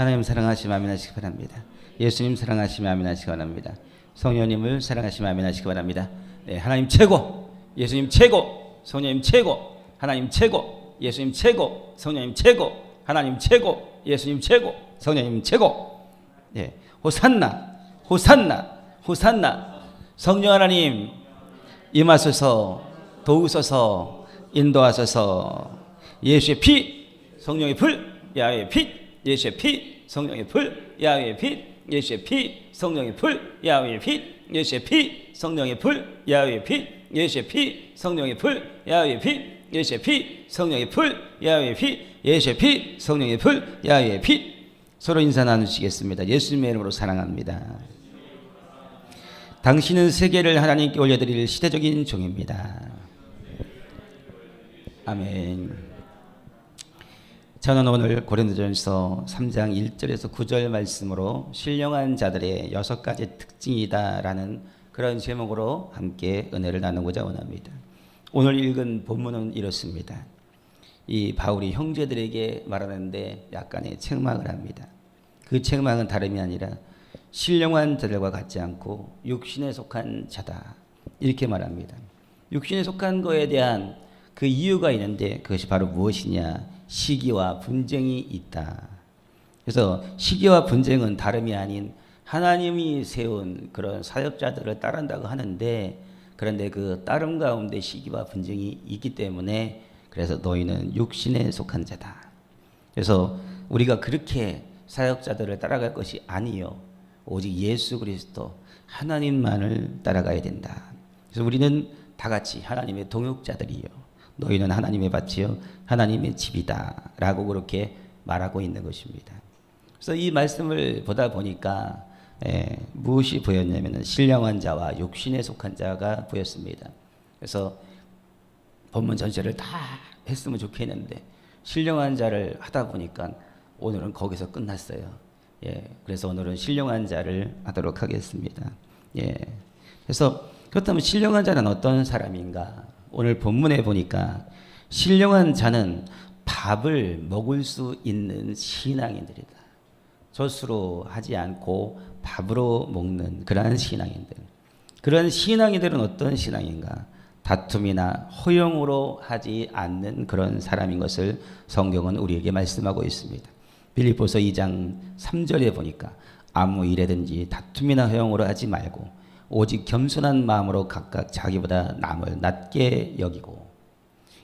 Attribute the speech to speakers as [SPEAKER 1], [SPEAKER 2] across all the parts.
[SPEAKER 1] 하나님 사랑하시면 아멘 하시기 바랍니다. 예수님 사랑하시면 아멘 하시기 바랍니다. 성령님을 사랑하시면 아멘 하시기 바랍니다. 네, 하나님 최고, 예수님 최고, 성령님 최고, 하나님 최고, 예수님 최고, 성령님 최고, 하나님 최고, 예수님 최고, 성령님 최고. 네, 호산나, 호산나, 호산나. 성령 하나님 임하소서, 도우소서, 인도하소서. 예수의 피, 성령의 불, 야훼의 빛, 예수의 피, 성령의 불, 야훼의 빛, 예수의 피, 성령의 불, 야훼의 빛, 예수의 피, 성령의 불, 야훼의 빛, 예수의 피, 성령의 불, 야훼의 빛, 예수의 피, 성령의 불, 야훼의 빛, 예수의 피, 성령의 불, 야훼의 빛. 서로 인사 나누시겠습니다. 예수님의 이름으로 사랑합니다. 당신은 세계를 하나님께 올려드릴 시대적인 종입니다. 아멘. 저는 오늘 고린도전서 3장 1절에서 9절 말씀으로 신령한 자들의 6가지 특징이다라는 그런 제목으로 함께 은혜를 나누고자 원합니다. 오늘 읽은 본문은 이렇습니다. 이 바울이 형제들에게 말하는데 약간의 책망을 합니다. 그 책망은 다름이 아니라 신령한 자들과 같지 않고 육신에 속한 자다, 이렇게 말합니다. 육신에 속한 거에 대한 그 이유가 있는데 그것이 바로 무엇이냐? 시기와 분쟁이 있다. 그래서 시기와 분쟁은 다름이 아닌 하나님이 세운 그런 사역자들을 따른다고 하는데, 그런데 그 따름 가운데 시기와 분쟁이 있기 때문에 그래서 너희는 육신에 속한 자다. 그래서 우리가 그렇게 사역자들을 따라갈 것이 아니요, 오직 예수 그리스도 하나님만을 따라가야 된다. 그래서 우리는 다 같이 하나님의 동역자들이요, 너희는 하나님의 밭이요 하나님의 집이다 라고 그렇게 말하고 있는 것입니다. 그래서 이 말씀을 보다 보니까 무엇이 보였냐면 신령한 자와 육신에 속한 자가 보였습니다. 그래서 본문 전체를 다 했으면 좋겠는데 신령한 자를 하다 보니까 오늘은 거기서 끝났어요. 그래서 오늘은 신령한 자를 하도록 하겠습니다. 그래서 그렇다면 신령한 자는 어떤 사람인가? 오늘 본문에 보니까 신령한 자는 밥을 먹을 수 있는 신앙인들이다. 젖으로 하지 않고 밥으로 먹는 그러한 신앙인들. 그런 신앙인들은 어떤 신앙인가? 다툼이나 허용으로 하지 않는 그런 사람인 것을 성경은 우리에게 말씀하고 있습니다. 빌립보서 2장 3절에 보니까 아무 일에든지 다툼이나 허용으로 하지 말고 오직 겸손한 마음으로 각각 자기보다 남을 낮게 여기고.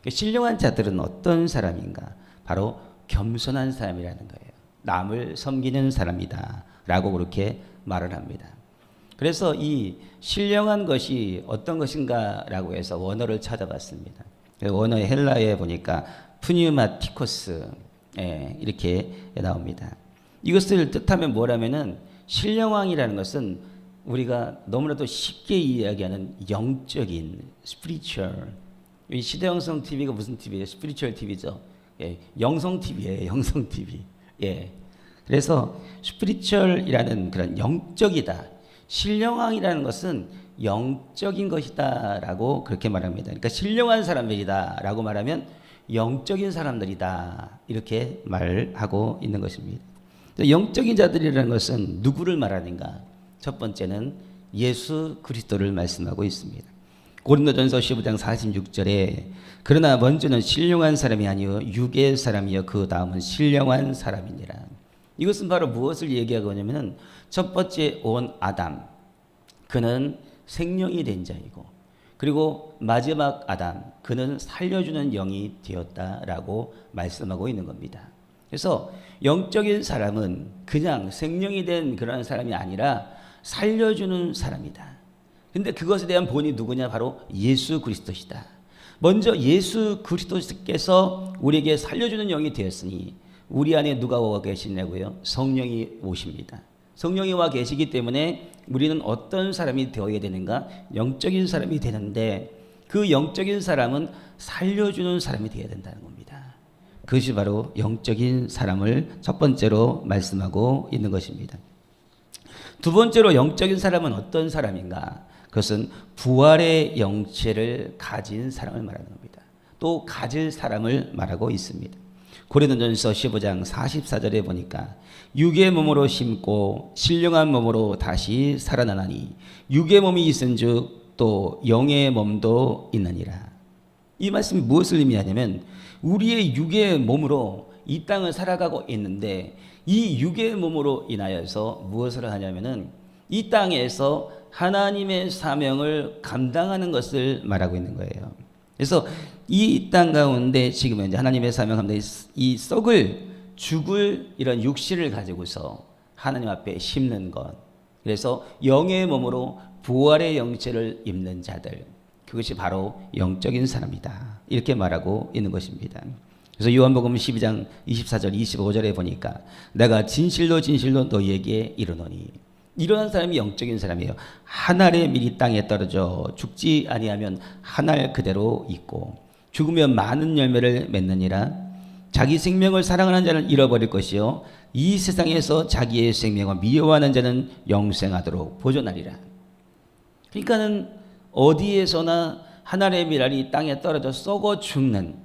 [SPEAKER 1] 신령한 자들은 어떤 사람인가? 바로 겸손한 사람이라는 거예요. 남을 섬기는 사람이다 라고 그렇게 말을 합니다. 그래서 이 신령한 것이 어떤 것인가 라고 해서 원어를 찾아봤습니다. 원어의 헬라어에 보니까 푸뉴마티코스, 이렇게 나옵니다. 이것을 뜻하면 뭐라면은 신령왕이라는 것은 우리가 너무나도 쉽게 이야기하는 영적인 spiritual. 이 시대영성 TV가 무슨 TV예요? spiritual TV죠. 영성 TV예요. 영성 TV. 그래서 spiritual이라는 그런 영적이다. 신령왕이라는 것은 영적인 것이다라고 그렇게 말합니다. 그러니까 신령한 사람들이다라고 말하면 영적인 사람들이다, 이렇게 말하고 있는 것입니다. 영적인 자들이라는 것은 누구를 말하는가? 첫 번째는 예수 그리스도를 말씀하고 있습니다. 고린도전서 15장 46절에 그러나 먼저는 신령한 사람이 아니요 육의 사람이요 그 다음은 신령한 사람이니라. 이것은 바로 무엇을 얘기하고 있냐면 첫 번째 온 아담, 그는 생명이 된 자이고, 그리고 마지막 아담, 그는 살려주는 영이 되었다라고 말씀하고 있는 겁니다. 그래서 영적인 사람은 그냥 생명이 된 그런 사람이 아니라 살려주는 사람이다. 근데 그것에 대한 본이 누구냐? 바로 예수 그리스도시다. 먼저 예수 그리스도께서 우리에게 살려주는 영이 되었으니 우리 안에 누가 와 계시냐고요? 성령이 오십니다. 성령이 와 계시기 때문에 우리는 어떤 사람이 되어야 되는가? 영적인 사람이 되는데 그 영적인 사람은 살려주는 사람이 되어야 된다는 겁니다. 그것이 바로 영적인 사람을 첫 번째로 말씀하고 있는 것입니다. 두 번째로 영적인 사람은 어떤 사람인가? 그것은 부활의 영체를 가진 사람을 말하는 겁니다. 또 가질 사람을 말하고 있습니다. 고린도전서 15장 44절에 보니까 육의 몸으로 심고 신령한 몸으로 다시 살아나나니 육의 몸이 있은즉 또 영의 몸도 있느니라. 이 말씀이 무엇을 의미하냐면 우리의 육의 몸으로 이 땅을 살아가고 있는데 이 육의 몸으로 인하여서 무엇을 하냐면은 이 땅에서 하나님의 사명을 감당하는 것을 말하고 있는 거예요. 그래서 이 땅 가운데 지금 이제 하나님의 사명 감당 이 썩을 죽을 이런 육신을 가지고서 하나님 앞에 심는 것. 그래서 영의 몸으로 부활의 영체를 입는 자들. 그것이 바로 영적인 사람이다. 이렇게 말하고 있는 것입니다. 그래서 요한복음 12장 24절 25절에 보니까 내가 진실로 진실로 너희에게 이르노니 이러한 사람이 영적인 사람이에요. 한 알의 밀이 땅에 떨어져 죽지 아니하면 한 알 그대로 있고 죽으면 많은 열매를 맺느니라. 자기 생명을 사랑하는 자는 잃어버릴 것이요 이 세상에서 자기의 생명을 미워하는 자는 영생하도록 보존하리라. 그러니까는 어디에서나 한 알의 밀알이 땅에 떨어져 썩어 죽는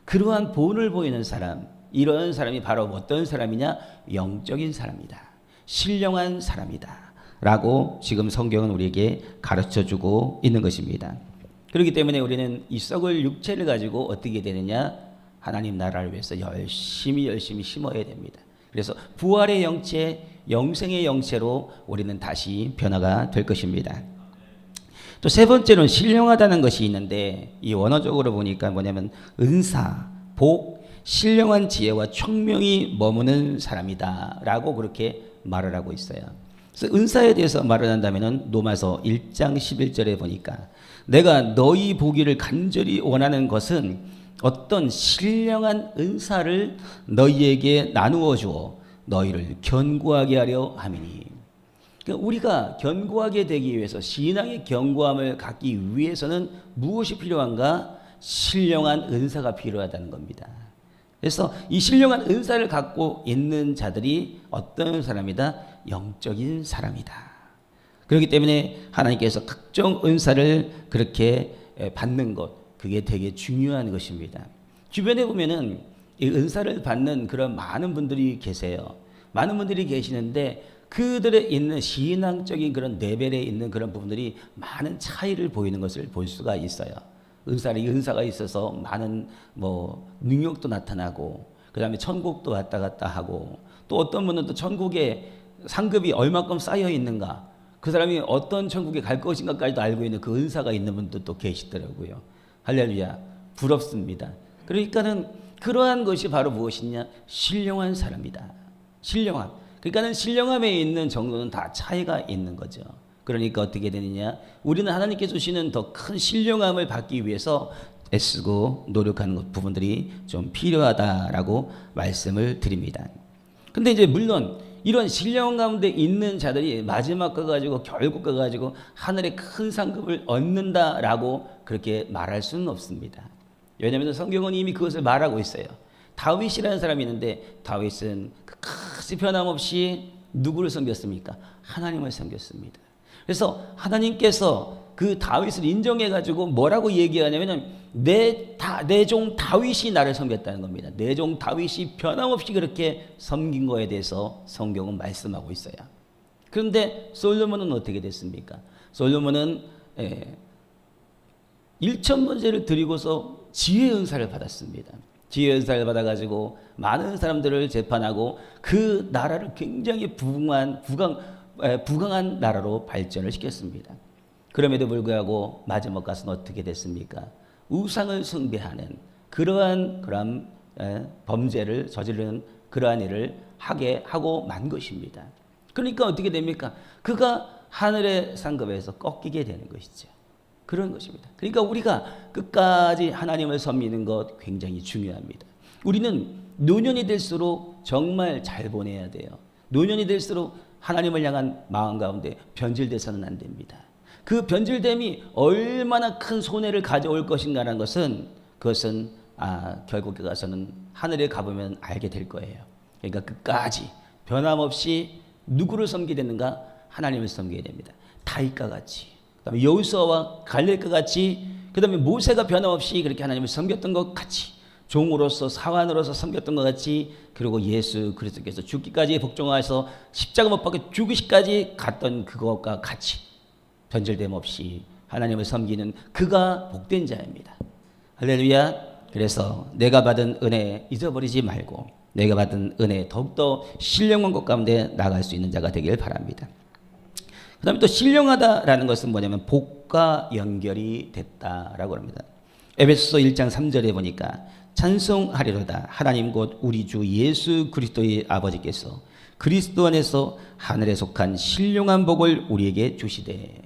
[SPEAKER 1] 그러한 본을 보이는 사람, 이런 사람이 바로 어떤 사람이냐? 영적인 사람이다. 신령한 사람이다 라고 지금 성경은 우리에게 가르쳐주고 있는 것입니다. 그렇기 때문에 우리는 이 썩을 육체를 가지고 어떻게 되느냐? 하나님 나라를 위해서 열심히 심어야 됩니다. 그래서 부활의 영체, 영생의 영체로 우리는 다시 변화가 될 것입니다. 또 세 번째로는 신령하다는 것이 있는데 이 원어적으로 보니까 뭐냐면 은사, 복, 신령한 지혜와 총명이 머무는 사람이다 라고 그렇게 말을 하고 있어요. 그래서 은사에 대해서 말을 한다면 로마서 1장 11절에 보니까 내가 너희 보기를 간절히 원하는 것은 어떤 신령한 은사를 너희에게 나누어 주어 너희를 견고하게 하려 함이니. 그러니까 우리가 견고하게 되기 위해서 신앙의 견고함을 갖기 위해서는 무엇이 필요한가? 신령한 은사가 필요하다는 겁니다. 그래서 이 신령한 은사를 갖고 있는 자들이 어떤 사람이다? 영적인 사람이다. 그렇기 때문에 하나님께서 각종 은사를 그렇게 받는 것, 그게 되게 중요한 것입니다. 주변에 보면은 이 은사를 받는 그런 많은 분들이 계세요. 많은 분들이 계시는데 그들의 있는 신앙적인 그런 레벨에 있는 그런 부분들이 많은 차이를 보이는 것을 볼 수가 있어요. 은사가 있어서 많은 능력도 나타나고 그다음에 천국도 왔다 갔다 하고 또 어떤 분은 또 천국에 상급이 얼마큼 쌓여 있는가 그 사람이 어떤 천국에 갈 것인가까지도 알고 있는 그 은사가 있는 분도 또 계시더라고요. 할렐루야, 부럽습니다. 그러니까는 그러한 것이 바로 무엇이냐? 신령한 사람이다. 신령함. 그러니까는 신령함에 있는 정도는 다 차이가 있는 거죠. 그러니까 어떻게 되느냐? 우리는 하나님께 주시는 더 큰 신령함을 받기 위해서 애쓰고 노력하는 부분들이 좀 필요하다라고 말씀을 드립니다. 근데 이제 물론 이런 신령 가운데 있는 자들이 마지막 가 가지고 결국 가 가지고 하늘의 큰 상급을 얻는다라고 그렇게 말할 수는 없습니다. 왜냐하면 성경은 이미 그것을 말하고 있어요. 다윗이라는 사람이 있는데 다윗은 끝까지 변함없이 누구를 섬겼습니까? 하나님을 섬겼습니다. 그래서 하나님께서 그 다윗을 인정해 가지고 뭐라고 얘기하냐면 내 종 다윗이 나를 섬겼다는 겁니다. 내 종 다윗이 변함없이 그렇게 섬긴 거에 대해서 성경은 말씀하고 있어요. 그런데 솔로몬은 어떻게 됐습니까? 솔로몬은 1,000번제를 드리고서 지혜 은사를 받았습니다. 지혜 은사를 받아가지고 많은 사람들을 재판하고 그 나라를 굉장히 부강한 나라로 발전을 시켰습니다. 그럼에도 불구하고 마지막 가서는 어떻게 됐습니까? 우상을 숭배하는 그러한 범죄를 저지르는 그러한 일을 하게 하고 만 것입니다. 그러니까 어떻게 됩니까? 그가 하늘의 상급에서 꺾이게 되는 것이죠. 그런 것입니다. 그러니까 우리가 끝까지 하나님을 섬기는 것 굉장히 중요합니다. 우리는 노년이 될수록 정말 잘 보내야 돼요. 노년이 될수록 하나님을 향한 마음 가운데 변질돼서는 안 됩니다. 그 변질됨이 얼마나 큰 손해를 가져올 것인가라는 것은 그것은 결국에 가서는 하늘에 가보면 알게 될 거예요. 그러니까 끝까지 변함없이 누구를 섬기게 되는가? 하나님을 섬기게 됩니다. 다윗과 같이, 그다음에 여호수아와 갈렙과 같이, 그다음에 모세가 변함없이 그렇게 하나님을 섬겼던 것 같이 종으로서 사환으로서 섬겼던 것 같이, 그리고 예수 그리스도께서 죽기까지 복종하셔서 십자가 못 박혀 죽으시까지 갔던 그것과 같이 변절됨 없이 하나님을 섬기는 그가 복된 자입니다. 할렐루야. 그래서 내가 받은 은혜 잊어버리지 말고 내가 받은 은혜 더욱더 신령한 것 가운데 나갈 수 있는 자가 되길 바랍니다. 그 다음에 또 신령하다라는 것은 뭐냐면 복과 연결이 됐다라고 합니다. 에베소서 1장 3절에 보니까 찬송하리로다 하나님 곧 우리 주 예수 그리스도의 아버지께서 그리스도 안에서 하늘에 속한 신령한 복을 우리에게 주시되.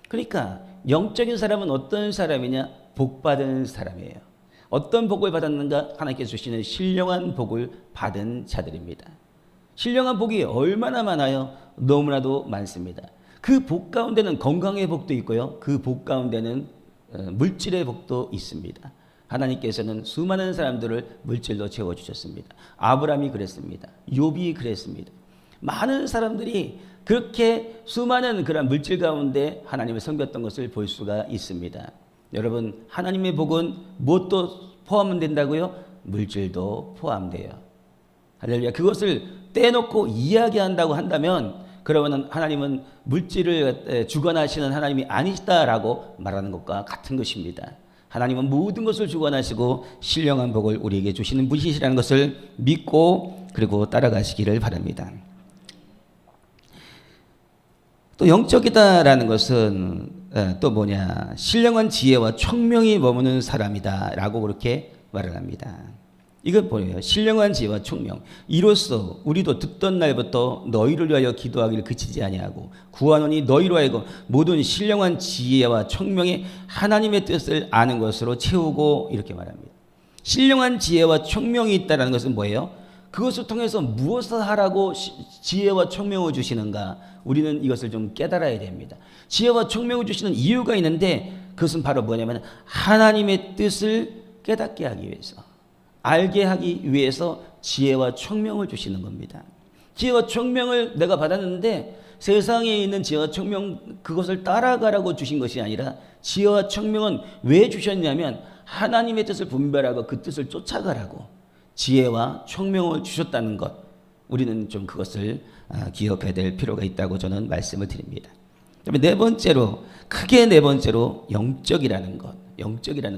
[SPEAKER 1] 그러니까 영적인 사람은 어떤 사람이냐? 복받은 사람이에요. 어떤 복을 받았는가? 하나님께서 주시는 신령한 복을 받은 자들입니다. 신령한 복이 얼마나 많아요? 너무나도 많습니다. 그 복 가운데는 건강의 복도 있고요. 그 복 가운데는 물질의 복도 있습니다. 하나님께서는 수많은 사람들을 물질로 채워주셨습니다. 아브라함이 그랬습니다. 욥이 그랬습니다. 많은 사람들이 그렇게 수많은 그런 물질 가운데 하나님을 섬겼던 것을 볼 수가 있습니다. 여러분, 하나님의 복은 무엇도 포함된다고요? 물질도 포함돼요. 할렐루야. 그것을 떼놓고 이야기한다고 한다면 그러면 하나님은 물질을 주관하시는 하나님이 아니시다라고 말하는 것과 같은 것입니다. 하나님은 모든 것을 주관하시고 신령한 복을 우리에게 주시는 분이시라는 것을 믿고 그리고 따라가시기를 바랍니다. 또 영적이다라는 것은 또 뭐냐? 신령한 지혜와 총명이 머무는 사람이다라고 그렇게 말을 합니다. 이건 뭐예요? 신령한 지혜와 총명. 이로써 우리도 듣던 날부터 너희를 위하여 기도하기를 그치지 아니하고 구하노니 너희로 하여금 모든 신령한 지혜와 총명이 하나님의 뜻을 아는 것으로 채우고, 이렇게 말합니다. 신령한 지혜와 총명이 있다는 것은 뭐예요? 그것을 통해서 무엇을 하라고 지혜와 총명을 주시는가? 우리는 이것을 좀 깨달아야 됩니다. 지혜와 총명을 주시는 이유가 있는데 그것은 바로 뭐냐면 하나님의 뜻을 깨닫게 하기 위해서, 알게 하기 위해서 지혜와 총명을 주시는 겁니다. 지혜와 총명을 내가 받았는데 세상에 있는 지혜와 총명 그것을 따라가라고 주신 것이 아니라 지혜와 총명은 왜 주셨냐면 하나님의 뜻을 분별하고 그 뜻을 쫓아가라고 지혜와 총명을 주셨다는 것, 우리는 좀 그것을 기억해야 될 필요가 있다고 저는 말씀을 드립니다. 그다음에 네 번째로, 크게 네 번째로 영적이라는 것,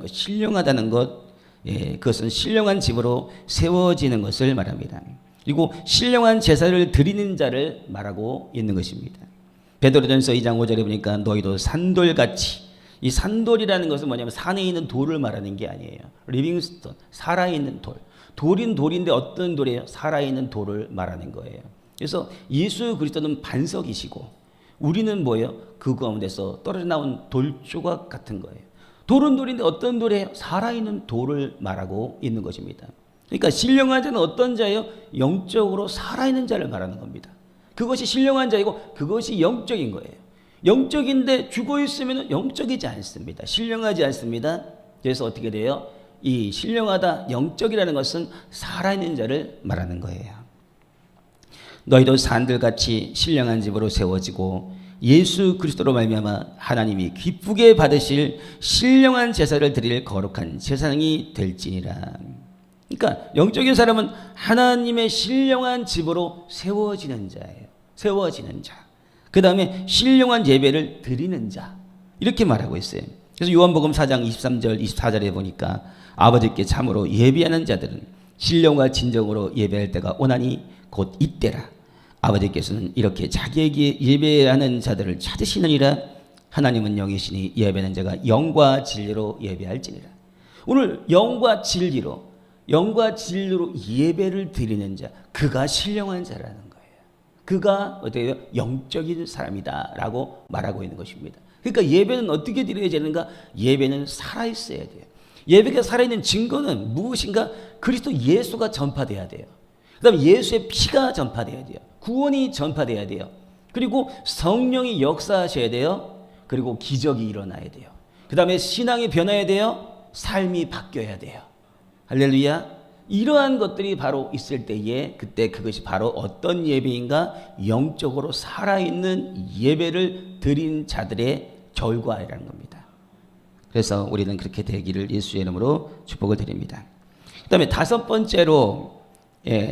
[SPEAKER 1] 신령하다는 것, 그것은 신령한 집으로 세워지는 것을 말합니다. 그리고 신령한 제사를 드리는 자를 말하고 있는 것입니다. 베드로전서 2장 5절에 보니까 너희도 산돌같이, 이 산돌이라는 것은 뭐냐면 산에 있는 돌을 말하는 게 아니에요. 리빙스톤, 살아있는 돌. 돌인 돌인데 어떤 돌이에요? 살아있는 돌을 말하는 거예요. 그래서 예수 그리스도는 반석이시고 우리는 뭐예요? 그 가운데서 떨어져 나온 돌조각 같은 거예요. 돌은 돌인데 어떤 돌이에요? 살아있는 돌을 말하고 있는 것입니다. 그러니까 신령한 자는 어떤 자예요? 영적으로 살아있는 자를 말하는 겁니다. 그것이 신령한 자이고 그것이 영적인 거예요. 영적인데 죽어 있으면 영적이지 않습니다. 신령하지 않습니다. 그래서 어떻게 돼요? 이 신령하다, 영적이라는 것은 살아있는 자를 말하는 거예요. 너희도 산들같이 신령한 집으로 세워지고 예수 그리스도로 말미암아 하나님이 기쁘게 받으실 신령한 제사를 드릴 거룩한 제사장이 될지니라. 그러니까 영적인 사람은 하나님의 신령한 집으로 세워지는 자예요. 세워지는 자. 그 다음에 신령한 예배를 드리는 자, 이렇게 말하고 있어요. 그래서 요한복음 4장 23절 24절에 보니까 아버지께 참으로 예배하는 자들은 신령과 진정으로 예배할 때가 오나니 곧 이때라. 아버지께서는 이렇게 자기에게 예배하는 자들을 찾으시느니라. 하나님은 영이시니 예배하는 자가 영과 진리로 예배할지니라. 오늘 영과 진리로 예배를 드리는 자, 그가 신령한 자라는 거예요. 그가 어떻게 해요? 영적인 사람이다라고 말하고 있는 것입니다. 그러니까 예배는 어떻게 드려야 되는가? 예배는 살아있어야 돼요. 예배가 살아있는 증거는 무엇인가? 그리스도 예수가 전파돼야 돼요. 그 다음에 예수의 피가 전파돼야 돼요. 구원이 전파돼야 돼요. 그리고 성령이 역사하셔야 돼요. 그리고 기적이 일어나야 돼요. 그 다음에 신앙이 변해야 돼요. 삶이 바뀌어야 돼요. 할렐루야. 이러한 것들이 바로 있을 때에 그때 그것이 바로 어떤 예배인가? 영적으로 살아있는 예배를 드린 자들의 결과라는 겁니다. 그래서 우리는 그렇게 되기를 예수의 이름으로 축복을 드립니다. 그다음에 다섯 번째로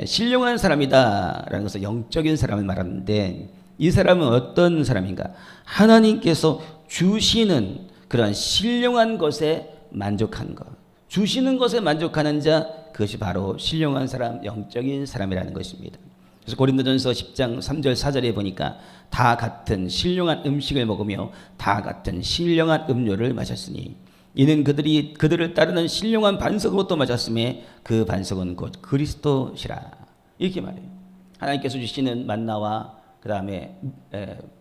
[SPEAKER 1] 신령한 사람이다라는 것은 영적인 사람을 말하는데, 이 사람은 어떤 사람인가? 하나님께서 주시는 그런 신령한 것에 만족한 것, 주시는 것에 만족하는 자, 그것이 바로 신령한 사람, 영적인 사람이라는 것입니다. 그래서 고린도전서 10장 3절 4절에 보니까 다 같은 신령한 음식을 먹으며 다 같은 신령한 음료를 마셨으니 이는 그들을 따르는 신령한 반석으로 또 마셨음에 그 반석은 곧 그리스도시라. 이렇게 말해요. 하나님께서 주시는 만나와 그 다음에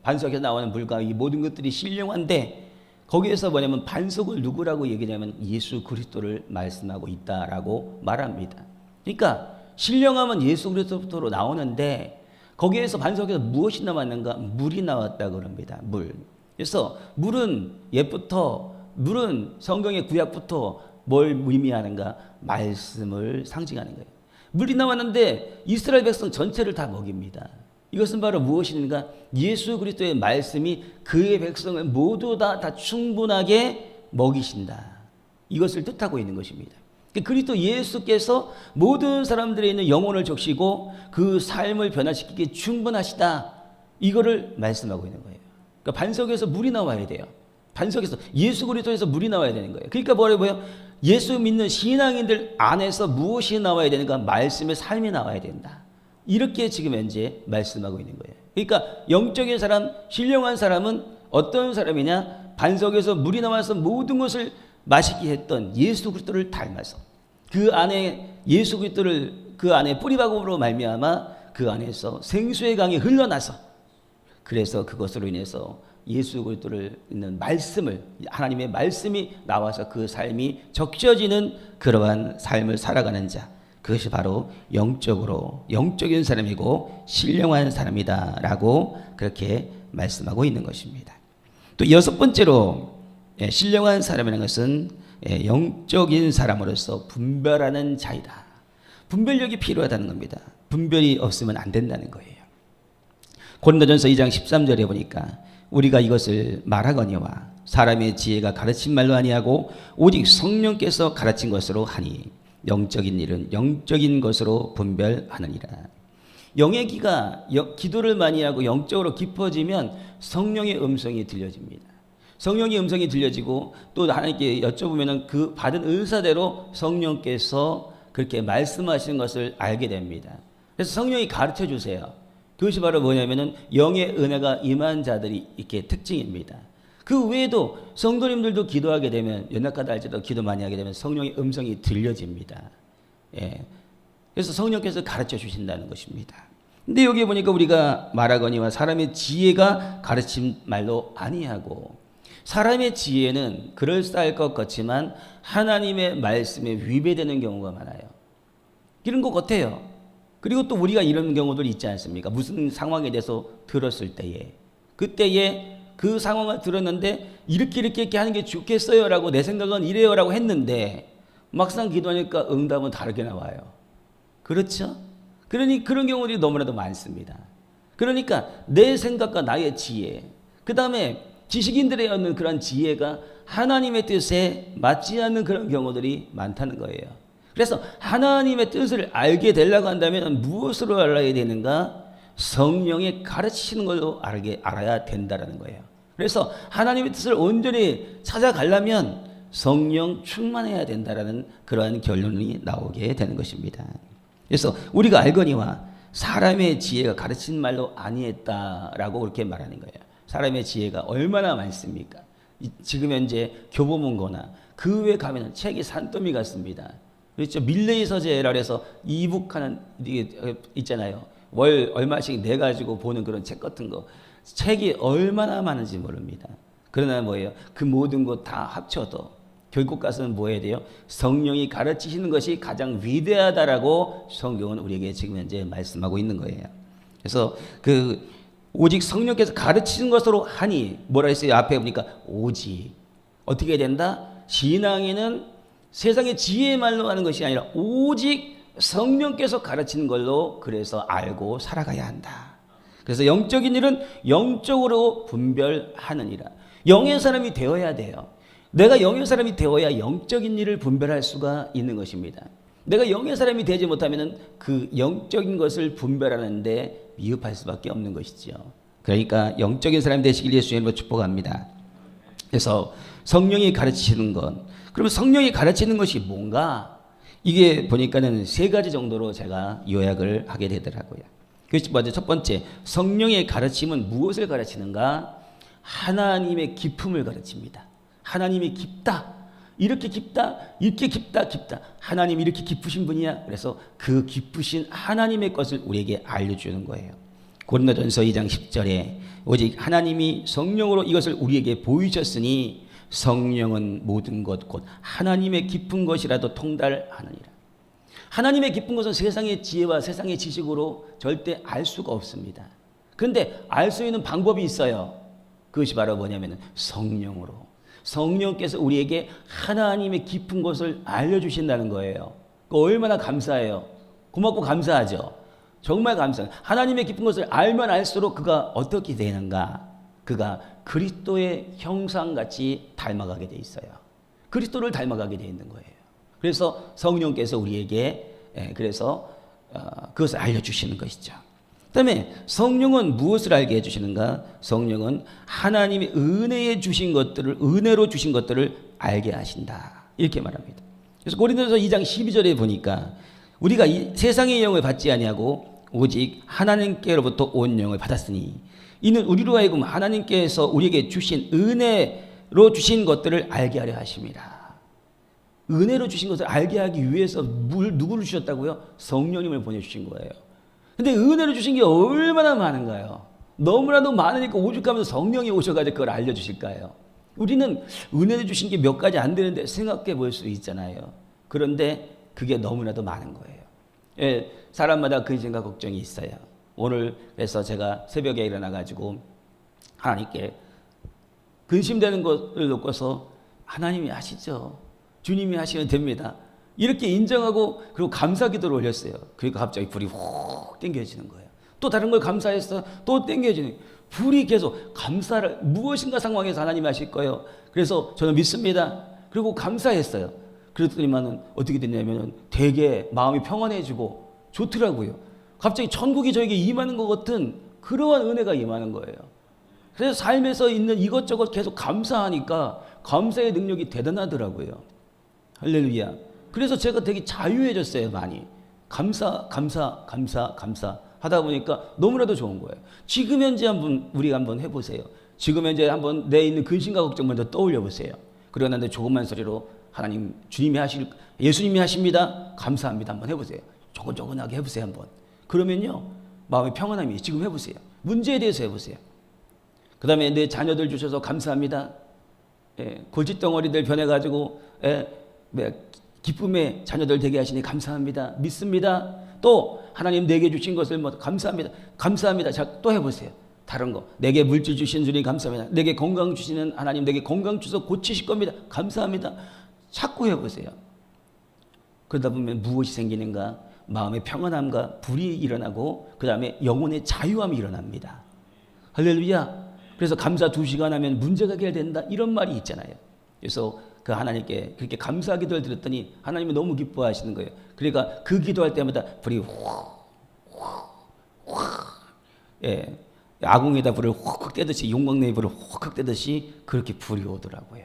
[SPEAKER 1] 반석에서 나오는 물과 이 모든 것들이 신령한데, 거기에서 뭐냐면 반석을 누구라고 얘기하냐면 예수 그리스도를 말씀하고 있다라고 말합니다. 그러니까 신령함은 예수 그리스도로 나오는데, 거기에서 반석에서 무엇이 나왔는가? 물이 나왔다고 그럽니다. 물. 그래서 물은 옛부터, 물은 성경의 구약부터 뭘 의미하는가? 말씀을 상징하는 거예요. 물이 나왔는데 이스라엘 백성 전체를 다 먹입니다. 이것은 바로 무엇인가? 예수 그리스도의 말씀이 그의 백성을 모두 다 충분하게 먹이신다. 이것을 뜻하고 있는 것입니다. 그리스도 예수께서 모든 사람들에 있는 영혼을 적시고 그 삶을 변화시키기에 충분하시다. 이거를 말씀하고 있는 거예요. 그러니까 반석에서 물이 나와야 돼요. 반석에서, 예수 그리스도에서 물이 나와야 되는 거예요. 그러니까 뭐라고요? 예수 믿는 신앙인들 안에서 무엇이 나와야 되는가? 말씀의 삶이 나와야 된다. 이렇게 지금 현재 말씀하고 있는 거예요. 그러니까 영적인 사람, 신령한 사람은 어떤 사람이냐? 반석에서 물이 나와서 모든 것을 맛있게 했던 예수 그리스도를 닮아서, 그 안에 예수 그리스도를 그 안에 뿌리박음으로 말미암아 그 안에서 생수의 강이 흘러나서, 그래서 그것으로 인해서 예수 그리스도를 있는 말씀을, 하나님의 말씀이 나와서 그 삶이 적셔지는 그러한 삶을 살아가는 자, 그것이 바로 영적인 사람이고 신령한 사람이다라고 그렇게 말씀하고 있는 것입니다. 또 여섯 번째로 신령한 사람이라는 것은 영적인 사람으로서 분별하는 자이다. 분별력이 필요하다는 겁니다. 분별이 없으면 안 된다는 거예요. 고린도전서 2장 13절에 보니까 우리가 이것을 말하거니와 사람의 지혜가 가르친 말로 아니하고 오직 성령께서 가르친 것으로 하니 영적인 일은 영적인 것으로 분별하느니라. 영의 귀가 기도를 많이 하고 영적으로 깊어지면 성령의 음성이 들려집니다. 성령의 음성이 들려지고 또 하나님께 여쭤보면 그 받은 은사대로 성령께서 그렇게 말씀하시는 것을 알게 됩니다. 그래서 성령이 가르쳐 주세요. 그것이 바로 뭐냐면은 영의 은혜가 임한 자들이 이렇게 특징입니다. 그 외에도 성도님들도 기도하게 되면, 연약하다 할지라도 기도 많이 하게 되면 성령의 음성이 들려집니다. 그래서 성령께서 가르쳐 주신다는 것입니다. 근데 여기 보니까 우리가 말하거니와 사람의 지혜가 가르친 말로 아니하고, 사람의 지혜는 그럴싸할 것 같지만 하나님의 말씀에 위배되는 경우가 많아요. 이런 것 같아요. 그리고 또 우리가 이런 경우들 있지 않습니까? 무슨 상황에 대해서 들었을 때에, 그때에 그 상황을 들었는데 이렇게 하는 게 좋겠어요 라고, 내 생각은 이래요 라고 했는데 막상 기도하니까 응답은 다르게 나와요. 그렇죠? 그러니 그런 경우들이 너무나도 많습니다. 그러니까 내 생각과 나의 지혜, 그 다음에 지식인들의 얻는 그런 지혜가 하나님의 뜻에 맞지 않는 그런 경우들이 많다는 거예요. 그래서 하나님의 뜻을 알게 되려고 한다면 무엇으로 알아야 되는가? 성령이 가르치시는 걸로 알아야 된다는 거예요. 그래서 하나님의 뜻을 온전히 찾아가려면 성령 충만해야 된다는 그러한 결론이 나오게 되는 것입니다. 그래서 우리가 알거니와 사람의 지혜가 가르친 말로 아니했다라고 그렇게 말하는 거예요. 사람의 지혜가 얼마나 많습니까? 지금 현재 교보문고나 그 외에 가면 책이 산더미 같습니다. 그렇죠? 밀레이 서재라 해서 이북하는 있잖아요. 월 얼마씩 내 가지고 보는 그런 책 같은 거, 책이 얼마나 많은지 모릅니다. 그러나 뭐예요? 그 모든 것 다 합쳐도 결국 가서는 뭐 해야 돼요? 성령이 가르치시는 것이 가장 위대하다라고 성경은 우리에게 지금 현재 말씀하고 있는 거예요. 그래서 오직 성령께서 가르치는 것으로 하니, 뭐라 했어요? 앞에 보니까 오직 어떻게 된다? 신앙인은 세상의 지혜의 말로 하는 것이 아니라 오직 성령께서 가르치는 걸로 그래서 알고 살아가야 한다. 그래서 영적인 일은 영적으로 분별하느니라. 영의 사람이 되어야 돼요. 내가 영의 사람이 되어야 영적인 일을 분별할 수가 있는 것입니다. 내가 영의 사람이 되지 못하면 그 영적인 것을 분별하는데 미흡할 수밖에 없는 것이죠. 그러니까 영적인 사람이 되시길 예수님으로 축복합니다. 그래서 성령이 가르치시는 것, 그러면 성령이 가르치는 것이 뭔가? 이게 보니까는 세 가지 정도로 제가 요약을 하게 되더라고요. 그것이 먼저 첫 번째, 성령의 가르침은 무엇을 가르치는가? 하나님의 깊음을 가르칩니다. 하나님이 깊다, 이렇게 깊다, 이렇게 깊다, 깊다. 하나님이 이렇게 깊으신 분이야. 그래서 그 깊으신 하나님의 것을 우리에게 알려주는 거예요. 고린도전서 2장 10절에 오직 하나님이 성령으로 이것을 우리에게 보이셨으니 성령은 모든 것 곧 하나님의 깊은 것이라도 통달하느니라. 하나님의 깊은 것은 세상의 지혜와 세상의 지식으로 절대 알 수가 없습니다. 그런데 알 수 있는 방법이 있어요. 그것이 바로 뭐냐면 성령으로. 성령께서 우리에게 하나님의 깊은 것을 알려주신다는 거예요. 얼마나 감사해요. 고맙고 감사하죠. 정말 감사해요. 하나님의 깊은 것을 알면 알수록 그가 어떻게 되는가? 그가 그리스도의 형상같이 닮아가게 돼 있어요. 그리스도를 닮아가게 돼 있는 거예요. 그래서 성령께서 우리에게 그래서 그것을 알려주시는 것이죠. 그 다음에 성령은 무엇을 알게 해주시는가? 성령은 하나님이 은혜에 주신 것들을, 은혜로 주신 것들을 알게 하신다, 이렇게 말합니다. 그래서 고린도서 2장 12절에 보니까 우리가 이 세상의 영을 받지 아니하고 오직 하나님께로부터 온 영을 받았으니 이는 우리로 하여금 하나님께서 우리에게 주신 은혜로 주신 것들을 알게 하려 하십니다. 은혜로 주신 것을 알게 하기 위해서 누구를 주셨다고요? 성령님을 보내주신 거예요. 근데 은혜로 주신 게 얼마나 많은가요? 너무나도 많으니까 오죽하면서 성령이 오셔가지고 그걸 알려주실까요? 우리는 은혜로 주신 게 몇 가지 안 되는데 생각해 볼 수 있잖아요. 그런데 그게 너무나도 많은 거예요. 예, 사람마다 근심과 걱정이 있어요. 오늘 그래서 제가 새벽에 일어나가지고 하나님께 근심되는 것을 놓고서 하나님이 하시죠. 주님이 하시면 됩니다. 이렇게 인정하고 그리고 감사 기도를 올렸어요. 그러니까 갑자기 불이 훅 땡겨지는 거예요. 또 다른 걸 감사했어. 또 땡겨지는 거예요. 불이 계속 감사를 무엇인가 상황에서 하나님이 하실 거예요. 그래서 저는 믿습니다. 그리고 감사했어요. 그랬더니만은 어떻게 됐냐면은 되게 마음이 평안해지고 좋더라고요. 갑자기 천국이 저에게 임하는 것 같은 그러한 은혜가 임하는 거예요. 그래서 삶에서 있는 이것저것 계속 감사하니까 감사의 능력이 대단하더라고요. 할렐루야. 그래서 제가 되게 자유해졌어요. 많이 감사 하다 보니까 너무나도 좋은 거예요. 지금 현재 한번 우리가 한번 해보세요. 지금 현재 한번 내 있는 근심과 걱정 먼저 떠올려 보세요. 그러고 난 뒤에 조그만 소리로 하나님, 주님이 하실, 예수님이 하십니다, 감사합니다 한번 해보세요. 조근조근하게 해보세요 한번. 그러면요 마음의 평안함이 지금 해보세요. 문제에 대해서 해보세요. 그 다음에 내 자녀들 주셔서 감사합니다. 골칫덩어리들 변해가지고 기쁨의 자녀들 되게 하시니 감사합니다. 믿습니다. 또 하나님 내게 주신 것을 뭐 감사합니다. 감사합니다. 자, 또 해보세요. 다른 거. 내게 물질 주신 주님 감사합니다. 내게 건강 주시는 하나님 내게 건강 주셔서 고치실 겁니다. 감사합니다. 자꾸 해보세요. 그러다 보면 무엇이 생기는가? 마음의 평안함과 불이 일어나고 그 다음에 영혼의 자유함이 일어납니다. 할렐루야. 그래서 감사 2시간 하면 문제가 해결된다, 이런 말이 있잖아요. 그래서 그 하나님께 그렇게 감사 기도를 드렸더니 하나님은 너무 기뻐하시는 거예요. 그러니까 그 기도할 때마다 불이 아궁에다 불을 훅 떼듯이, 용광로에 불을 훅 떼듯이 그렇게 불이 오더라고요.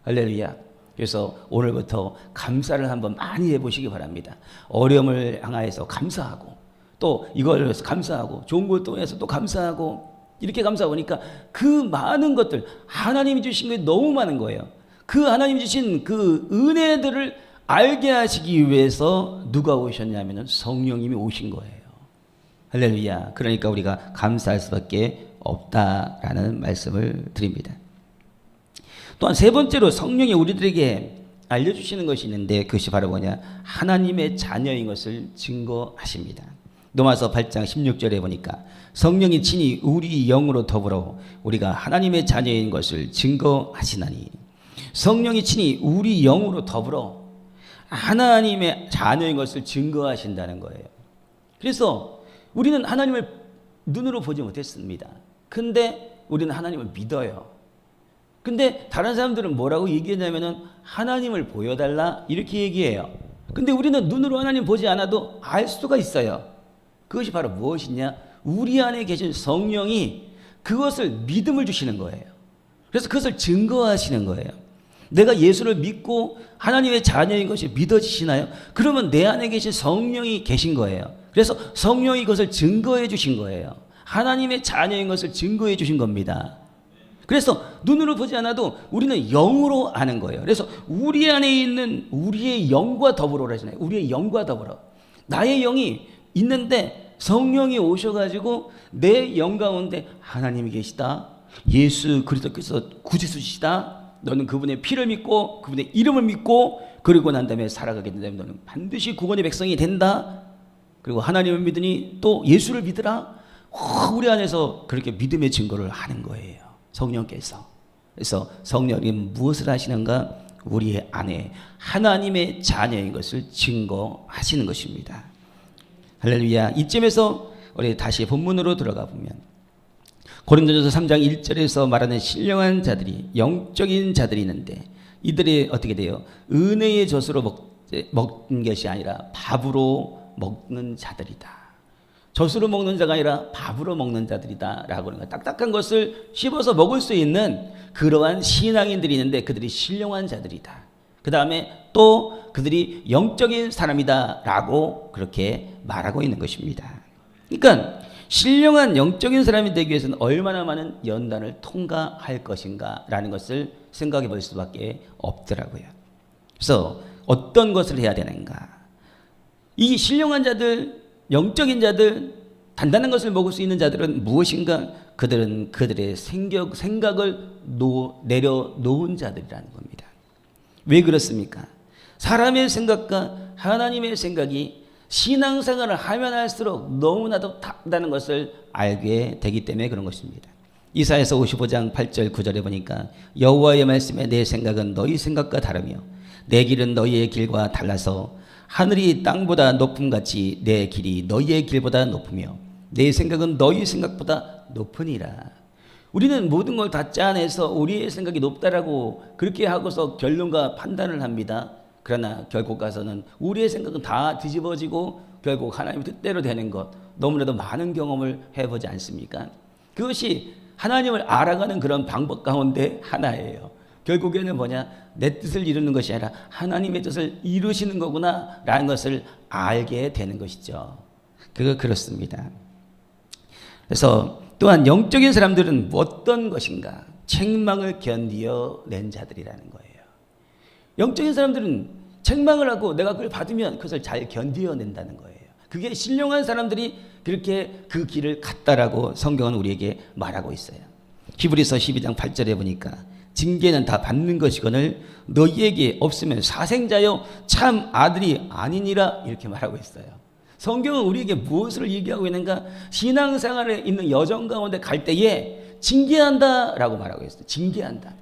[SPEAKER 1] 할렐루야. 그래서 오늘부터 감사를 한번 많이 해보시기 바랍니다. 어려움을 향하여서 감사하고, 또 이걸 위해서 감사하고, 좋은 걸 통해서 또 감사하고, 이렇게 감사하니까 그 많은 것들, 하나님이 주신 게 너무 많은 거예요. 그 하나님이 주신 그 은혜들을 알게 하시기 위해서 누가 오셨냐면 성령님이 오신 거예요. 할렐루야. 그러니까 우리가 감사할 수밖에 없다라는 말씀을 드립니다. 또한 세 번째로 성령이 우리들에게 알려주시는 것이 있는데 그것이 바로 뭐냐? 하나님의 자녀인 것을 증거하십니다. 로마서 8장 16절에 보니까 성령이 친히 우리 영으로 더불어 우리가 하나님의 자녀인 것을 증거하시나니, 성령이 친히 우리 영으로 더불어 하나님의 자녀인 것을 증거하신다는 거예요. 그래서 우리는 하나님을 눈으로 보지 못했습니다. 근데 우리는 하나님을 믿어요. 근데 다른 사람들은 뭐라고 얘기하냐면은 하나님을 보여달라 이렇게 얘기해요. 근데 우리는 눈으로 하나님 보지 않아도 알 수가 있어요. 그것이 바로 무엇이냐? 우리 안에 계신 성령이 그것을 믿음을 주시는 거예요. 그래서 그것을 증거하시는 거예요. 내가 예수를 믿고 하나님의 자녀인 것이 믿어지시나요? 그러면 내 안에 계신 성령이 계신 거예요. 그래서 성령이 그것을 증거해 주신 거예요. 하나님의 자녀인 것을 증거해 주신 겁니다. 그래서 눈으로 보지 않아도 우리는 영으로 아는 거예요. 그래서 우리 안에 있는 우리의 영과 더불어라 하잖아요. 우리의 영과 더불어. 나의 영이 있는데 성령이 오셔가지고 내 영 가운데 하나님이 계시다. 예수 그리스도께서 구주시다. 너는 그분의 피를 믿고 그분의 이름을 믿고 그리고 난 다음에 살아가게 된다면 너는 반드시 구원의 백성이 된다. 그리고 하나님을 믿으니 또 예수를 믿으라. 우리 안에서 그렇게 믿음의 증거를 하는 거예요. 성령께서. 그래서 성령이 무엇을 하시는가? 우리 안에 하나님의 자녀인 것을 증거하시는 것입니다. 할렐루야. 이쯤에서 우리 다시 본문으로 들어가 보면 고린도전서 3장 1절에서 말하는 신령한 자들이 영적인 자들이 있는데 이들이 어떻게 돼요? 은혜의 젖으로 먹는 것이 아니라 밥으로 먹는 자들이다. 젖으로 먹는 자가 아니라 밥으로 먹는 자들이다 라고 하는 거예요. 딱딱한 것을 씹어서 먹을 수 있는 그러한 신앙인들이 있는데 그들이 신령한 자들이다. 그 다음에 또 그들이 영적인 사람이다 라고 그렇게 말하고 있는 것입니다. 그러니까 신령한 영적인 사람이 되기 위해서는 얼마나 많은 연단을 통과할 것인가 라는 것을 생각해 볼 수밖에 없더라고요. 그래서 어떤 것을 해야 되는가? 이 신령한 자들, 영적인 자들, 단단한 것을 먹을 수 있는 자들은 무엇인가? 그들은 그들의 생각을 내려놓은 자들이라는 겁니다. 왜 그렇습니까? 사람의 생각과 하나님의 생각이 신앙생활을 하면 할수록 너무나도 다르다는 것을 알게 되기 때문에 그런 것입니다. 이사야서 55장 8절 9절에 보니까 여호와의 말씀에 내 생각은 너희 생각과 다르며 내 길은 너희의 길과 달라서 하늘이 땅보다 높음같이 내 길이 너희의 길보다 높으며 내 생각은 너희 생각보다 높으니라. 우리는 모든 걸 다 짜내서 우리의 생각이 높다라고 그렇게 하고서 결론과 판단을 합니다. 그러나 결국 가서는 우리의 생각은 다 뒤집어지고 결국 하나님의 뜻대로 되는 것, 너무나도 많은 경험을 해보지 않습니까? 그것이 하나님을 알아가는 그런 방법 가운데 하나예요. 결국에는 뭐냐? 내 뜻을 이루는 것이 아니라 하나님의 뜻을 이루시는 거구나 라는 것을 알게 되는 것이죠. 그렇습니다. 그래서 또한 영적인 사람들은 어떤 것인가? 책망을 견디어 낸 자들이라는 거예요. 영적인 사람들은 책망을 하고 내가 그걸 받으면 그것을 잘 견디어낸다는 거예요. 그게 신령한 사람들이 그렇게 그 길을 갔다라고 성경은 우리에게 말하고 있어요. 히브리서 12장 8절에 보니까 징계는 다 받는 것이거늘 너희에게 없으면 사생자여 참 아들이 아니니라 이렇게 말하고 있어요. 성경은 우리에게 무엇을 얘기하고 있는가? 신앙생활에 있는 여정 가운데 갈 때에 징계한다라고 말하고 있어요. 징계한다.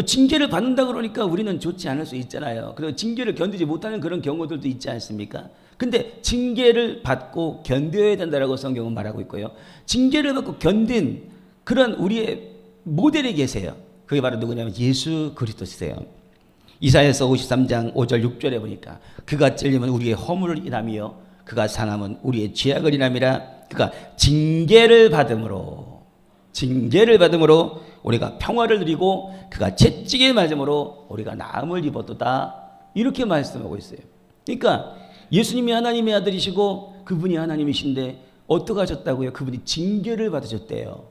[SPEAKER 1] 징계를 받는다 그러니까 우리는 좋지 않을 수 있잖아요. 그리고 징계를 견디지 못하는 그런 경우들도 있지 않습니까? 근데 징계를 받고 견뎌야 된다라고 성경은 말하고 있고요. 징계를 받고 견딘 그런 우리의 모델이 계세요. 그게 바로 누구냐면 예수 그리스도시세요. 이사야서 53장 5절 6절에 보니까 그가 찔림은 우리의 허물을 인하며 그가 상함은 우리의 죄악을 인함이라. 그가 징계를 받음으로 우리가 평화를 누리고 그가 채찍에 맞음으로 우리가 나음을 입었도다. 이렇게 말씀하고 있어요. 그러니까 예수님이 하나님의 아들이시고 그분이 하나님이신데 어떻게 하셨다고요? 그분이 징계를 받으셨대요.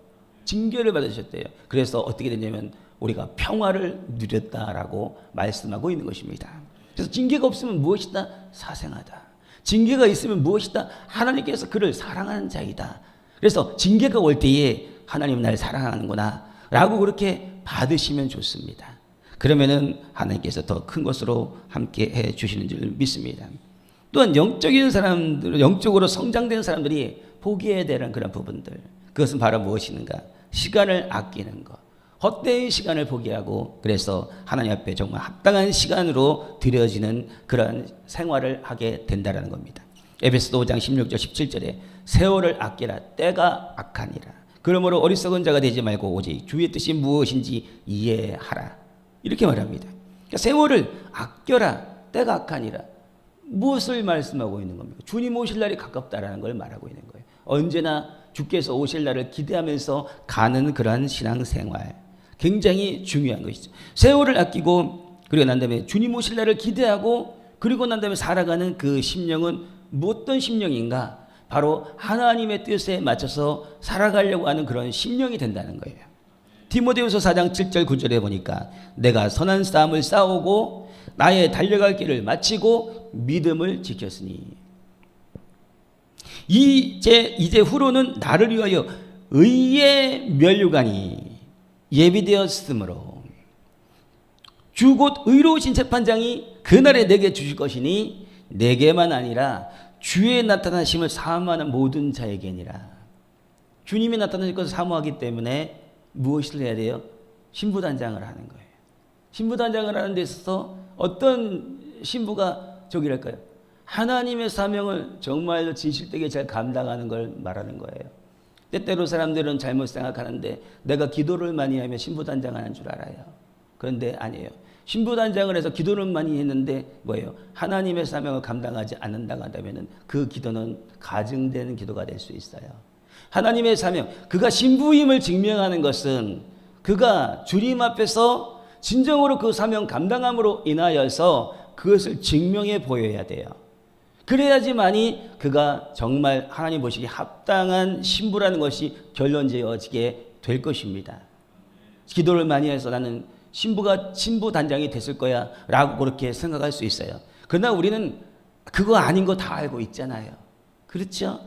[SPEAKER 1] 그래서 어떻게 됐냐면 우리가 평화를 누렸다라고 말씀하고 있는 것입니다. 그래서 징계가 없으면 무엇이다? 사생하다. 징계가 있으면 무엇이다? 하나님께서 그를 사랑하는 자이다. 그래서 징계가 올 때에 하나님 날 사랑하는구나 라고 그렇게 받으시면 좋습니다. 그러면은 하나님께서 더 큰 것으로 함께 해 주시는 줄 믿습니다. 또한 영적인 사람들, 영적으로 성장된 사람들이 포기해야 되는 그런 부분들, 그것은 바로 무엇인가? 시간을 아끼는 것, 헛되이 시간을 포기하고 그래서 하나님 앞에 정말 합당한 시간으로 드려지는 그런 생활을 하게 된다는 겁니다. 에베소서 5장 16절 17절에 세월을 아끼라 때가 악하니라. 그러므로 어리석은 자가 되지 말고 오직 주의 뜻이 무엇인지 이해하라. 이렇게 말합니다. 그러니까 세월을 아껴라. 때가 악하니라. 무엇을 말씀하고 있는 겁니까? 주님 오실 날이 가깝다라는 걸 말하고 있는 거예요. 언제나 주께서 오실 날을 기대하면서 가는 그러한 신앙생활, 굉장히 중요한 것이죠. 세월을 아끼고 그리고 난 다음에 주님 오실 날을 기대하고 그리고 난 다음에 살아가는 그 심령은 어떤 심령인가? 바로 하나님의 뜻에 맞춰서 살아가려고 하는 그런 심령이 된다는 거예요. 디모데후서 4장 7절 9절에 보니까 내가 선한 싸움을 싸우고 나의 달려갈 길을 마치고 믿음을 지켰으니 이제 후로는 나를 위하여 의의 면류관이 예비되었으므로 주 곧 의로우신 재판장이 그날에 내게 주실 것이니 내게만 아니라 주의 나타나심을 사모하는 모든 자에게니라. 주님이 나타나실 것을 사모하기 때문에 무엇을 해야 돼요? 신부단장을 하는 거예요. 신부단장을 하는 데 있어서 어떤 신부가 저기랄까요? 하나님의 사명을 정말로 진실되게 잘 감당하는 걸 말하는 거예요. 때때로 사람들은 잘못 생각하는데 내가 기도를 많이 하면 신부단장하는 줄 알아요. 그런데 아니에요. 신부단장을 해서 기도를 많이 했는데 뭐예요? 하나님의 사명을 감당하지 않는다고 한다면 그 기도는 가증되는 기도가 될 수 있어요. 하나님의 사명, 그가 신부임을 증명하는 것은 그가 주님 앞에서 진정으로 그 사명 감당함으로 인하여서 그것을 증명해 보여야 돼요. 그래야지만이 그가 정말 하나님 보시기에 합당한 신부라는 것이 결론지어지게 될 것입니다. 기도를 많이 해서 나는 신부 단장이 됐을 거야 라고 그렇게 생각할 수 있어요. 그러나 우리는 그거 아닌 거 다 알고 있잖아요. 그렇죠?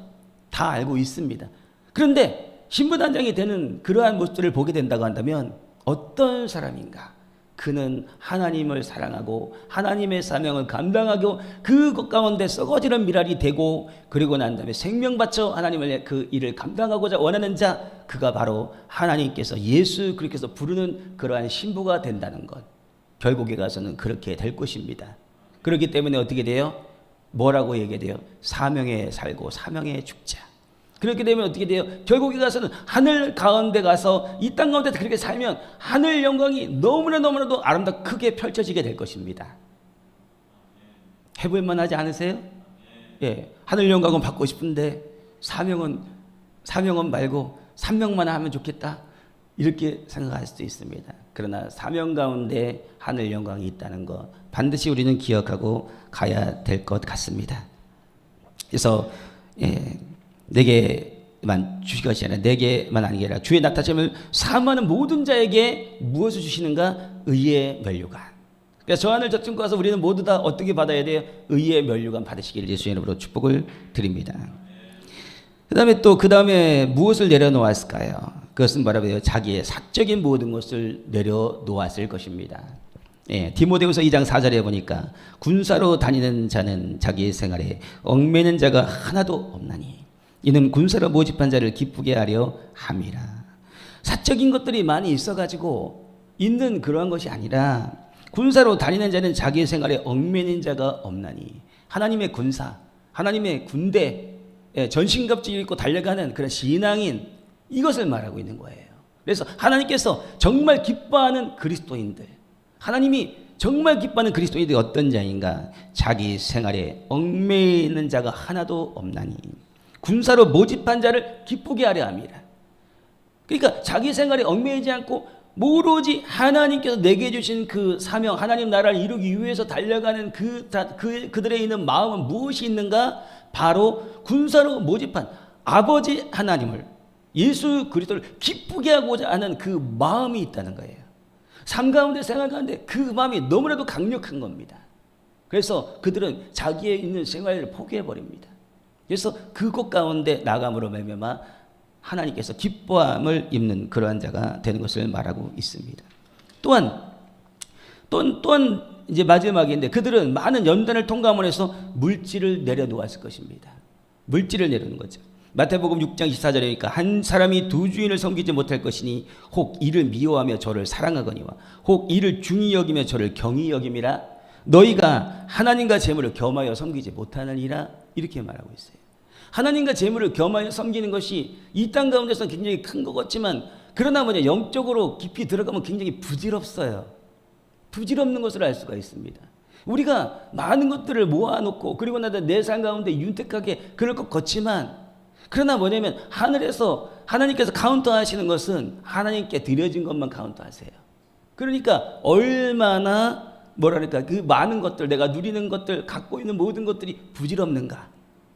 [SPEAKER 1] 다 알고 있습니다. 그런데 신부 단장이 되는 그러한 모습들을 보게 된다고 한다면 어떤 사람인가? 그는 하나님을 사랑하고 하나님의 사명을 감당하고 그것 가운데 썩어지는 미랄이 되고 그리고 난 다음에 생명 바쳐 하나님의 그 일을 감당하고자 원하는 자, 그가 바로 하나님께서 예수 그리스도께서 부르는 그러한 신부가 된다는 것. 결국에 가서는 그렇게 될 것입니다. 그렇기 때문에 어떻게 돼요? 뭐라고 얘기해야 돼요? 사명에 살고 사명에 죽자. 그렇게 되면 어떻게 돼요? 결국에 가서는 하늘 가운데 가서 이 땅 가운데 그렇게 살면 하늘 영광이 너무나도 아름답고 크게 펼쳐지게 될 것입니다. 해볼 만하지 않으세요? 예, 하늘 영광은 받고 싶은데 사명은 말고 사명만 하면 좋겠다 이렇게 생각할 수도 있습니다. 그러나 사명 가운데 하늘 영광이 있다는 것 반드시 우리는 기억하고 가야 될 것 같습니다. 그래서 내게만 주실 것이 아니라 내게만 아니라 주의 나타심을 사모하는 모든 자에게 무엇을 주시는가? 의의 면류관. 그래서 저 하늘 저층 가서 우리는 모두 다 어떻게 받아야 돼요? 의의 면류관 받으시기를 예수의 이름으로 축복을 드립니다. 그 다음에 무엇을 내려놓았을까요? 그것은 뭐라고요? 자기의 사적인 모든 것을 내려놓았을 것입니다. 디모데후서 2장 4절에 보니까 군사로 다니는 자는 자기의 생활에 얽매이는 자가 하나도 없나니 이는 군사로 모집한 자를 기쁘게 하려 함이라. 사적인 것들이 많이 있어가지고 있는 그러한 것이 아니라 군사로 다니는 자는 자기의 생활에 얽매이는 자가 없나니 하나님의 군사, 하나님의 군대, 전신갑주 입고 달려가는 그런 신앙인 이것을 말하고 있는 거예요. 그래서 하나님께서 정말 기뻐하는 그리스도인들, 하나님이 정말 기뻐하는 그리스도인들이 어떤 자인가? 자기 생활에 얽매이는 자가 하나도 없나니 군사로 모집한 자를 기쁘게 하려 함이라. 그러니까 자기 생활에 얽매이지 않고 오로지 하나님께서 내게 주신 그 사명, 하나님 나라를 이루기 위해서 달려가는 그들에 있는 마음은 무엇이 있는가? 바로 군사로 모집한 아버지 하나님을, 예수 그리스도를 기쁘게 하고자 하는 그 마음이 있다는 거예요. 삶 가운데 생활 가운데 그 마음이 너무나도 강력한 겁니다. 그래서 그들은 자기의 있는 생활을 포기해버립니다. 그래서 그곳 가운데 나감으로 말미암아 하나님께서 기뻐함을 입는 그러한 자가 되는 것을 말하고 있습니다. 또한 이제 마지막인데 그들은 많은 연단을 통과함으로 해서 물질을 내려놓았을 것입니다. 물질을 내려놓은 거죠. 마태복음 6장 24절이니까 한 사람이 두 주인을 섬기지 못할 것이니 혹 이를 미워하며 저를 사랑하거니와 혹 이를 중히 여기며 저를 경히 여김이라. 너희가 하나님과 재물을 겸하여 섬기지 못하느니라. 이렇게 말하고 있어요. 하나님과 재물을 겸하여 섬기는 것이 이 땅 가운데서 굉장히 큰 것 같지만 그러나 영적으로 깊이 들어가면 굉장히 부질없어요. 부질없는 것을 알 수가 있습니다. 우리가 많은 것들을 모아놓고 그리고 나서 내 삶 가운데 윤택하게 그럴 것 같지만, 그러나 뭐냐면 하늘에서 하나님께서 카운트하시는 것은 하나님께 드려진 것만 카운트하세요. 그러니까 얼마나 뭐랄까 그 많은 것들, 내가 누리는 것들, 갖고 있는 모든 것들이 부질없는가,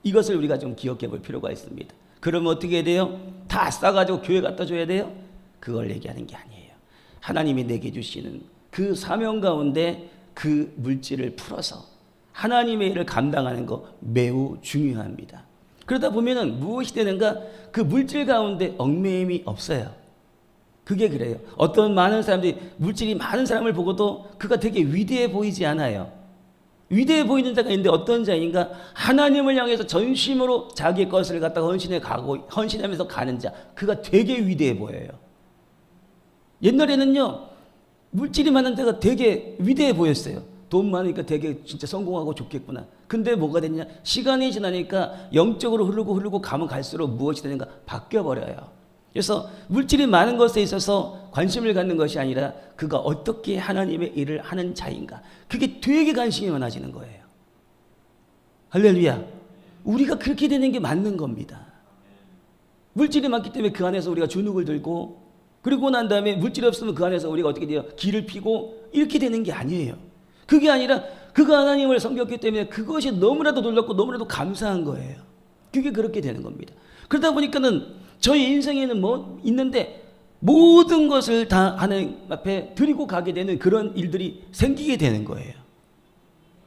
[SPEAKER 1] 이것을 우리가 좀 기억해 볼 필요가 있습니다. 그러면 어떻게 해야 돼요? 다 싸가지고 교회 갖다 줘야 돼요? 그걸 얘기하는 게 아니에요. 하나님이 내게 주시는 그 사명 가운데 그 물질을 풀어서 하나님의 일을 감당하는 거 매우 중요합니다. 그러다 보면은 무엇이 되는가? 그 물질 가운데 얽매임이 없어요. 그게 그래요. 어떤 많은 사람들이 물질이 많은 사람을 보고도 그가 되게 위대해 보이지 않아요. 위대해 보이는 자가 있는데 어떤 자인가? 하나님을 향해서 전심으로 자기의 것을 갖다가 헌신하면서 가는 자, 그가 되게 위대해 보여요. 옛날에는요, 물질이 많은 데가 되게 위대해 보였어요. 돈 많으니까 되게 진짜 성공하고 좋겠구나. 근데 뭐가 됐냐? 시간이 지나니까 영적으로 흐르고 가면 갈수록 무엇이 되는가? 바뀌어버려요. 그래서 물질이 많은 것에 있어서 관심을 갖는 것이 아니라 그가 어떻게 하나님의 일을 하는 자인가, 그게 되게 관심이 많아지는 거예요. 할렐루야. 우리가 그렇게 되는 게 맞는 겁니다. 물질이 많기 때문에 그 안에서 우리가 주눅을 들고, 그리고 난 다음에 물질이 없으면 그 안에서 우리가 어떻게 돼요? 기를 피고 이렇게 되는 게 아니에요. 그게 아니라 그가 하나님을 섬겼기 때문에 그것이 너무나도 놀랍고 너무나도 감사한 거예요. 그게 그렇게 되는 겁니다. 그러다 보니까는 저희 인생에는 뭐 있는데 모든 것을 다 하나님 앞에 드리고 가게 되는 그런 일들이 생기게 되는 거예요.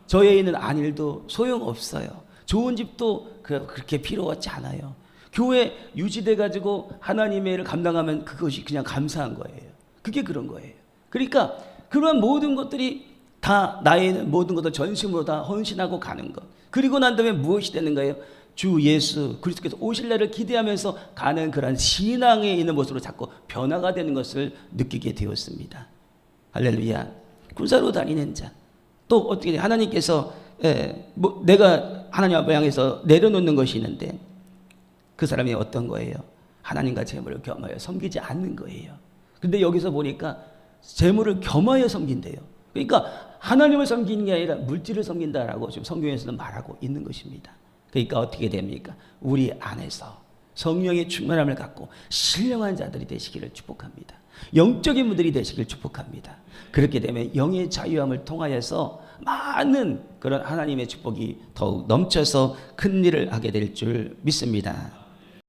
[SPEAKER 1] 저에 있는 안일도 소용없어요. 좋은 집도 그렇게 필요하지 않아요. 교회 유지돼 가지고 하나님의 일을 감당하면 그것이 그냥 감사한 거예요. 그게 그런 거예요. 그러니까 그런 모든 것들이 다 나의 모든 것을 전심으로 다 헌신하고 가는 것. 그리고 난 다음에 무엇이 되는 거예요? 주 예수 그리스도께서 오실 날을 기대하면서 가는 그런 신앙에 있는 모습으로 자꾸 변화가 되는 것을 느끼게 되었습니다. 할렐루야. 군사로 다니는 자. 또 어떻게 하나님께서 내가 하나님 앞에 향해서 내려놓는 것이 있는데 그 사람이 어떤 거예요? 하나님과 재물을 겸하여 섬기지 않는 거예요. 근데 여기서 보니까 재물을 겸하여 섬긴대요. 그러니까 하나님을 섬기는 게 아니라 물질을 섬긴다라고 지금 성경에서는 말하고 있는 것입니다. 그러니까 어떻게 됩니까? 우리 안에서 성령의 충만함을 갖고 신령한 자들이 되시기를 축복합니다. 영적인 분들이 되시기를 축복합니다. 그렇게 되면 영의 자유함을 통하여서 많은 그런 하나님의 축복이 더욱 넘쳐서 큰 일을 하게 될 줄 믿습니다.